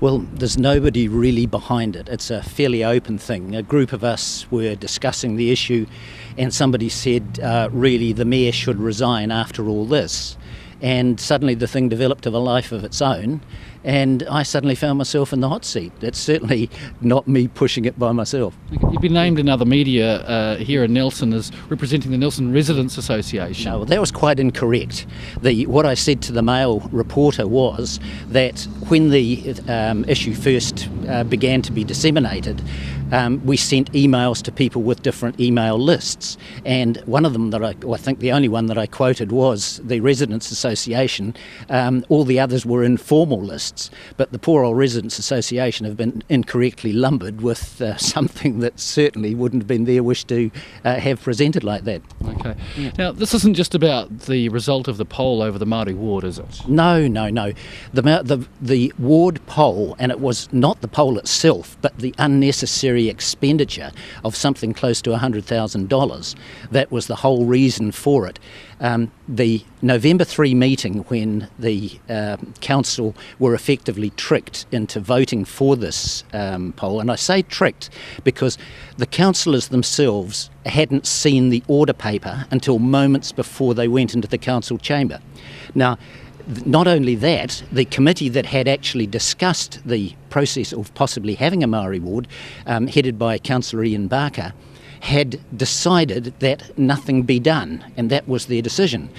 Well, there's nobody really behind it. It's a fairly open thing. A group of us were discussing the issue and somebody said, really, the mayor should resign after all this. And suddenly the thing developed of a life of its own, and I suddenly found myself in the hot seat. It's certainly not me pushing it by myself. You've been named in other media here in Nelson as representing the Nelson Residents Association. No, well, that was quite incorrect. What I said to the Mail reporter was that when the issue first began to be disseminated, we sent emails to people with different email lists, and one of them that I think the only one that I quoted was the Residents Association. All the others were informal lists, but the poor old Residents Association have been incorrectly lumbered with something that certainly wouldn't have been their wish to have presented like that. Okay. Yeah. Now, this isn't just about the result of the poll over the Māori ward, is it? No. The ward poll, and it was not the poll itself, but the unnecessary expenditure of something close to $100,000. That was the whole reason for it. The November 3 meeting, when the council were effectively tricked into voting for this poll, and I say tricked because the councillors themselves hadn't seen the order paper until moments before they went into the council chamber. Now, not only that, the committee that had actually discussed the process of possibly having a Māori ward, headed by Councillor Ian Barker, had decided that nothing be done, and that was their decision.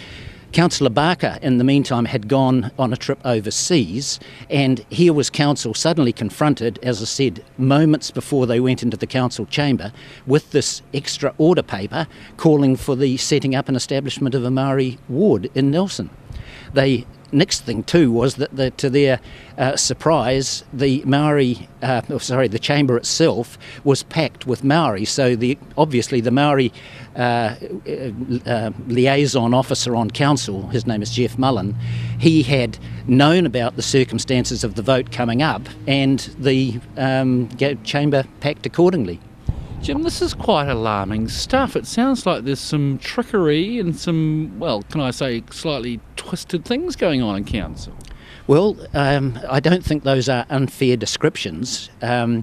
Councillor Barker, in the meantime, had gone on a trip overseas, and here was council suddenly confronted, as I said, moments before they went into the council chamber, with this extra order paper calling for the setting up and establishment of a Māori ward in Nelson. The next thing too was that to their surprise, the chamber itself was packed with Maori. So obviously the Maori liaison officer on council, his name is Jeff Mullen, he had known about the circumstances of the vote coming up, and the chamber packed accordingly. Jim, this is quite alarming stuff. It sounds like there's some trickery and some, well, can I say, slightly twisted things going on in council. Well, I don't think those are unfair descriptions. Mayor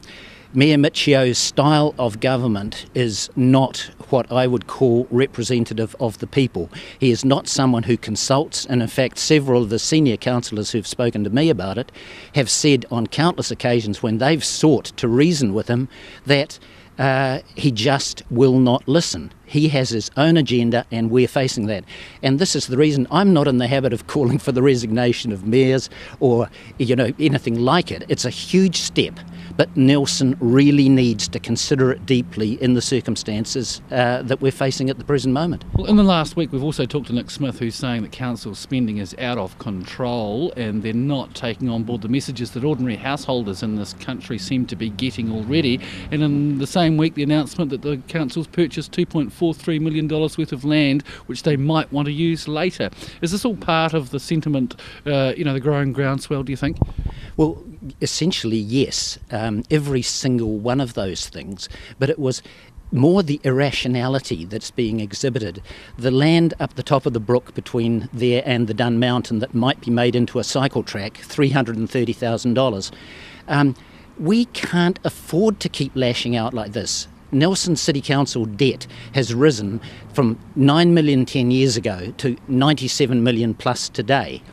Miccio's style of government is not what I would call representative of the people. He is not someone who consults, and in fact several of the senior councillors who've spoken to me about it have said on countless occasions when they've sought to reason with him that he just will not listen. He has his own agenda, and we're facing that. And this is the reason I'm not in the habit of calling for the resignation of mayors or, anything like it. It's a huge step, but Nelson really needs to consider it deeply in the circumstances that we're facing at the present moment. Well, in the last week, we've also talked to Nick Smith, who's saying that council spending is out of control and they're not taking on board the messages that ordinary householders in this country seem to be getting already. And in the same week, the announcement that the council's purchased $2.43 million worth of land, which they might want to use later. Is this all part of the sentiment, the growing groundswell, do you think? Well, essentially, yes. Every single one of those things. But it was more the irrationality that's being exhibited. The land up the top of the brook between there and the Dun Mountain that might be made into a cycle track, $330,000. We can't afford to keep lashing out like this. Nelson City Council debt has risen from 9 million 10 years ago to 97 million plus today.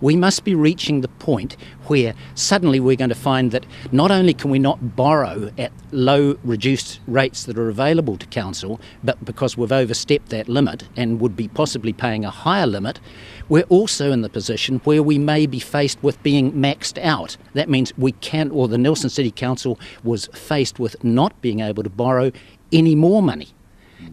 We must be reaching the point where suddenly we're going to find that not only can we not borrow at low reduced rates that are available to council, but because we've overstepped that limit and would be possibly paying a higher limit, we're also in the position where we may be faced with being maxed out. That means we can't, or the Nelson City Council was faced with not being able to borrow any more money.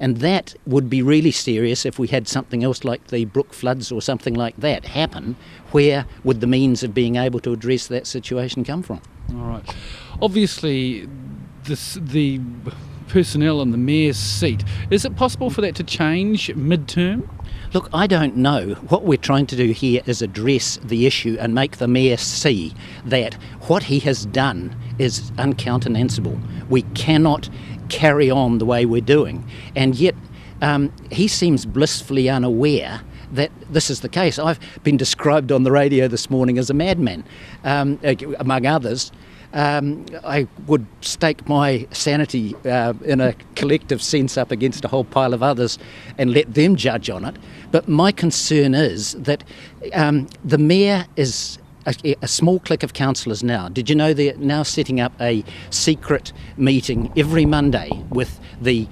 And that would be really serious if we had something else like the Brook floods or something like that happen. Where would the means of being able to address that situation come from? All right. Obviously, the personnel in the mayor's seat, is it possible for that to change mid-term? Look, I don't know. What we're trying to do here is address the issue and make the mayor see that what he has done is uncountenancable. We cannot carry on the way we're doing. And yet he seems blissfully unaware that this is the case. I've been described on the radio this morning as a madman, among others. I would stake my sanity in a collective sense up against a whole pile of others and let them judge on it. But my concern is that the mayor is a small clique of councillors now. Did you know they're now setting up a secret meeting every Monday with the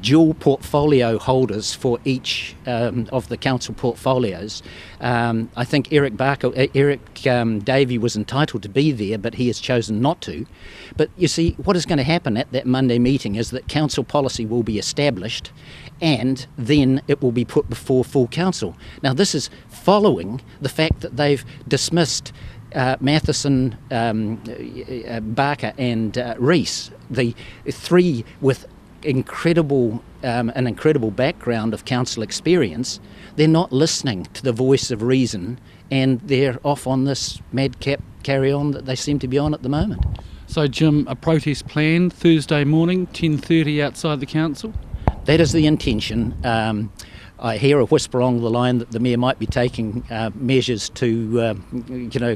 dual portfolio holders for each of the council portfolios? I think Eric Davey was entitled to be there, but he has chosen not to. But you see, what is going to happen at that Monday meeting is that council policy will be established, and then it will be put before full council. Now, this is following the fact that they've dismissed Matheson, Barker and Rees, the three with an incredible background of council experience. They're not listening to the voice of reason, and they're off on this madcap carry-on that they seem to be on at the moment. So, Jim, a protest planned Thursday morning, 10:30 outside the council? That is the intention. I hear a whisper along the line that the mayor might be taking measures to,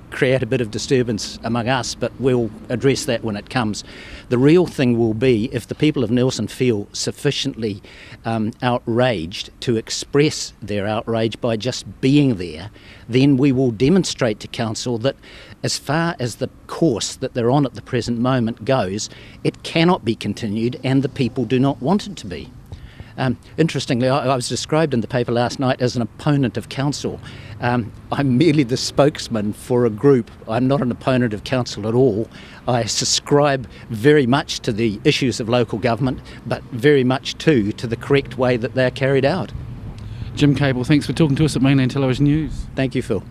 create a bit of disturbance among us, but we'll address that when it comes. The real thing will be if the people of Nelson feel sufficiently outraged to express their outrage by just being there, then we will demonstrate to council that as far as the course that they're on at the present moment goes, it cannot be continued and the people do not want it to be. Interestingly, I was described in the paper last night as an opponent of council. I'm merely the spokesman for a group. I'm not an opponent of council at all. I subscribe very much to the issues of local government, but very much too to the correct way that they're carried out. Jim Cable, thanks for talking to us at Mainland Television News. Thank you, Phil.